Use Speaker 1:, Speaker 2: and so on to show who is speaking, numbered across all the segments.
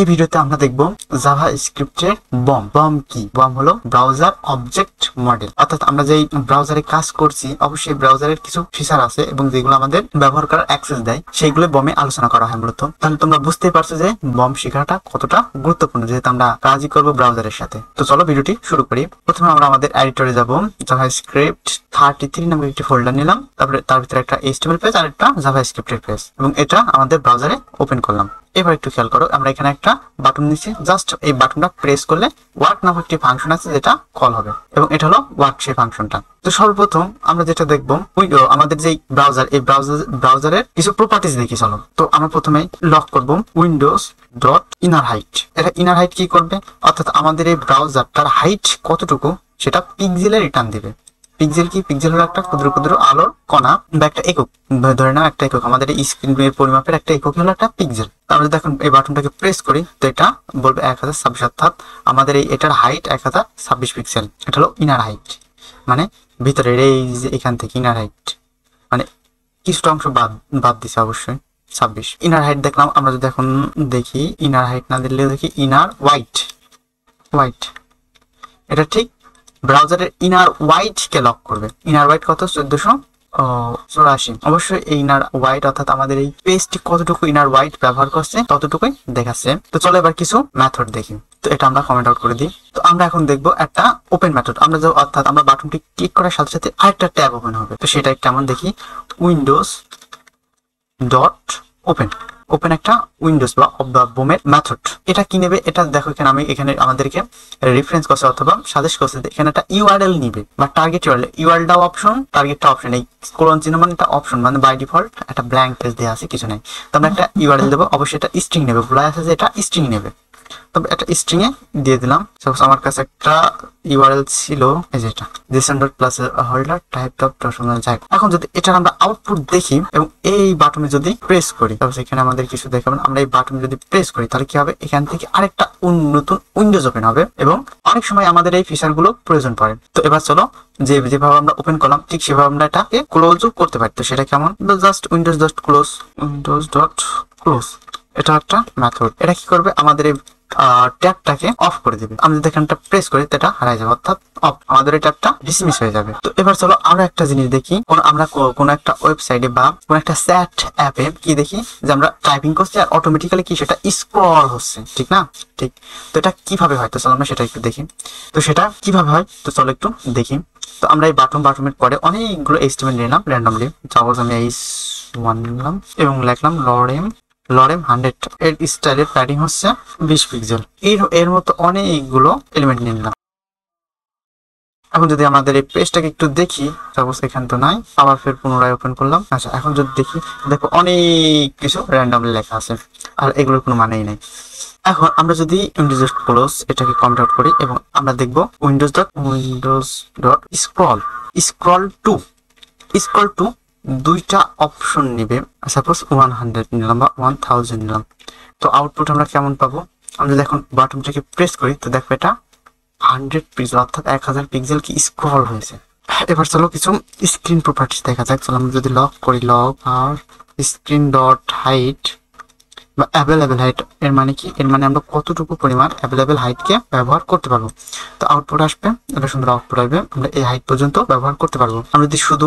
Speaker 1: এই ভিডিওতে আমরা দেখব জাভা স্ক্রিপ্টের বম কি। বম হলো ব্রাউজার অবজেক্ট মডেল, অর্থাৎ আমরা যেই ব্রাউজারে কাজ করছি অবশ্যই ব্রাউজারের কিছু ফিচার আছে এবং যেগুলো আমাদের ব্যবহার করার অ্যাক্সেস দেয় সেইগুলো বমে আলোচনা করা হয় মূলত। তাহলে তোমরা বুঝতেই পারছো যে বম শেখাটা কতটা গুরুত্বপূর্ণ, যেহেতু আমরা কাজই করবো ব্রাউজারের সাথে। তো চলো ভিডিওটি শুরু করি। প্রথমে আমরা আমাদের এডিটরে যাব, জাভা স্ক্রিপ্ট 33 নামের একটি ফোল্ডার নিলাম, তারপরে তার ভিতরে একটা HTML পেজ আর একটা জাভা স্ক্রিপ্টের পেজ, এবং এটা আমাদের ব্রাউজারে ওপেন করলাম। এবার একটু খেয়াল করো, আমরা এখানে একটা বাটন নিচ্ছি, জাস্ট এই বাটনটা প্রেস করলে ওয়ার্ক নামক একটি ফাংশন আছে যেটা কল হবে, এবং এটা হলো ওয়ার্ক সেই ফাংশনটা। তো সর্বপ্রথম আমরা যেটা দেখবো আমাদের যে ব্রাউজার, এই ব্রাউজারের কিছু প্রপার্টিজ দেখি চলো। তো আমরা প্রথমে লক করব উইন্ডোজ ডট ইনার হাইট। এটা ইনার হাইট কি করবে, অর্থাৎ আমাদের এই ব্রাউজারটার হাইট কতটুকু সেটা পিক্সেলে রিটার্ন দিবে। পিক্সেল কি, পিক্সেল হলো একটা ক্ষুদ্র ক্ষুদ্র আলোর কণা বা একটা একক, ধরে নাও একটা একক, আমাদের এই স্ক্রিনের পরিমাপের একটা একক হলো একটা পিক্সেল। আমরা যদি এখন এই বাটনটাকে প্রেস করি তো এটা বলবে 1026, অর্থাৎ আমাদের এটার হাইট 1026 পিক্সেল। এটা হলো ইনার হাইট, মানে ভিতরের এই যে এখান থেকে ইনার হাইট, মানে কিছুটা অংশ বাদ দিছে অবশ্যই 26 ইনার হাইট দেখলাম। আমরা যদি এখন দেখি ইনার হাইট না দিলেও দেখি ইনার ওয়াইট, এটা ঠিক ব্রাউজারের ইনার ওয়াইট কে লক করবে। ইনার ওয়াইট কত, 1484। অবশ্যই এই ইনার ওয়াইট অর্থাৎ আমাদের এই পেজটি কতটুকু ইনার ওয়াইট ব্যবহার করছে ততটুকুই দেখাচ্ছে। তো চলো এবার কিছু মেথড দেখি। তো এটা আমরা কমেন্ট আউট করে দিই। তো আমরা এখন দেখবো একটা ওপেন মেথড, আমরা অর্থাৎ আমরা বাটনটি ক্লিক করার সাথে সাথে আরেকটা ট্যাব ওপেন হবে। তো সেটা কেমন দেখি, উইন্ডোজ ডট ওপেন একটা উইন্ডোজ বা বোমের মেথড। এটা কি নেবে, এটা দেখো এখানে আমি এখানে আমাদেরকে রেফারেন্স করছে অথবা সাজেস্ট করছে, এখানে একটা ইউআরএল নিবে বা টার্গেট ইউআরএল। ইউআরএলটাও অপশন, টার্গেটটা অপশন, এই কোলন চিহ্ন মানে এটা অপশন, মানে বাই ডিফল্ট একটা ব্ল্যাঙ্ক পেজ দেওয়া আছে, কিছু নাই। তো আমরা একটা ইউআরএল দেবো, অবশ্যই এটা স্ট্রিং নেবে, বলা আছে যে এটা স্ট্রিং নেবে। তবে একটা স্ট্রিং এ দিয়ে দিলাম। সাপোজ আমার কাছে একটা ইউআরএল ছিল এই যে এটা json.plus হোল্ডার টাইপ ডট যাই। এখন যদি এটার আমরা আউটপুট দেখি এবং এই বাটনে যদি প্রেস করি, তাহলে এখানে আমাদের কিছু দেখাবেন। আমরা এই বাটনে যদি প্রেস করি তাহলে কি হবে, এখান থেকে আরেকটা নতুন উইন্ডোজ ওপেন হবে এবং অনেক সময় আমাদের এই ফিচার গুলো প্রয়োজন পড়ে। তো এবার চলো যেভাবে আমরা ওপেন করলাম ঠিক সেভাবে আমরা এটাকে ক্লোজও করতে পারি। তো সেটা কেমন, জাস্ট উইন্ডোজ ডট ক্লোজ, এটা একটা মেথড। এটা কি করবে, আমাদের এই ট্যাবটাকে অফ করে দিবে। আমি যদি এখানটা প্রেস করি এটা হারাই যাবে, অর্থাৎ অফ, আমাদের এই ট্যাবটা ডিসমিস হয়ে যাবে। তো এবার চলো আমরা একটা জিনিস দেখি, আমরা কোন একটা ওয়েবসাইটে বা কোন একটা চ্যাট অ্যাপে কি দেখি যে আমরা টাইপিং করছি আর অটোমেটিক্যালি কি সেটা স্ক্রল হচ্ছে, ঠিক না? ঠিক। তো এটা কিভাবে হয়, তো চলো আমরা সেটা একটু দেখি। তো সেটা কিভাবে হয় তো চলো একটু দেখি। তো আমরা এই বাটনের পরে অনেকগুলো HTML নিলাম র্যান্ডমলি। সাপোজ আমি H1 নিলাম এবং লিখলাম লরেম 100। এর স্টাইলের প্যাডিং হচ্ছে 20 পিক্সেল। এর মতো অনেকগুলো এলিমেন্ট নিলাম। এখন যদি আমাদের এই পেজটাকে একটু দেখি, সাপোজ এখানে তো নাই, আবার ফের পুনরায় ওপেন করলাম। আচ্ছা, এখন যদি দেখি দেখো অনেক কিছু র্যান্ডমলি লেখা আছে আর এগুলোর কোনো মানেই নাই। এখন আমরা যদি উইন্ডোজ ডট ক্লোজ এটাকে কমেন্ট আউট করি এবং আমরা দেখবো উইন্ডোজ ডট স্ক্রল টু দুইটা অপশন নিবে। সাপোজ 100 নিলাম বা 1000 নিলাম। তো আউটপুট আমরা কেমন পাবো, আমরা যদি এখন বাটনটাকে প্রেস করি তো দেখো এটা 100 পিক্সেল, অর্থাৎ 1000 পিক্সেল কি স্ক্রল হয়েছে। এবার চলো কিছু স্ক্রিন প্রপার্টিজ দেখা যাক। চলো আমরা যদি লক করি, লক আর স্ক্রিন ডট হাইট বা অ্যাভেলেবেল হাইট, এর মানে কি, এর মানে আমরা কতটুকু পরিমাণ অ্যাভেলেবেল হাইটকে ব্যবহার করতে পারবো। তো আউটপুট আসবে, এটা সুন্দর আউটপুট আসবে, আমরা এই হাইট পর্যন্ত ব্যবহার করতে পারবো। আমরা যদি শুধু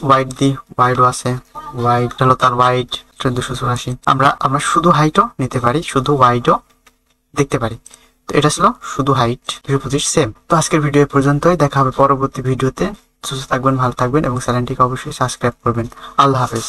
Speaker 1: ওয়াইড দিই, ওয়াইডও আছে, ওয়াইড হলো তার ওয়াইড 1484। আমরা শুধু হাইটও নিতে পারি, শুধু ওয়াইডও দেখতে পারি। তো এটা ছিল শুধু হাইট 225 সেম। তো আজকের ভিডিও পর্যন্তই, দেখা হবে পরবর্তী ভিডিওতে। সুস্থ থাকবেন, ভালো থাকবেন এবং চ্যানেলটিকে অবশ্যই সাবস্ক্রাইব করবেন। আল্লাহ হাফেজ।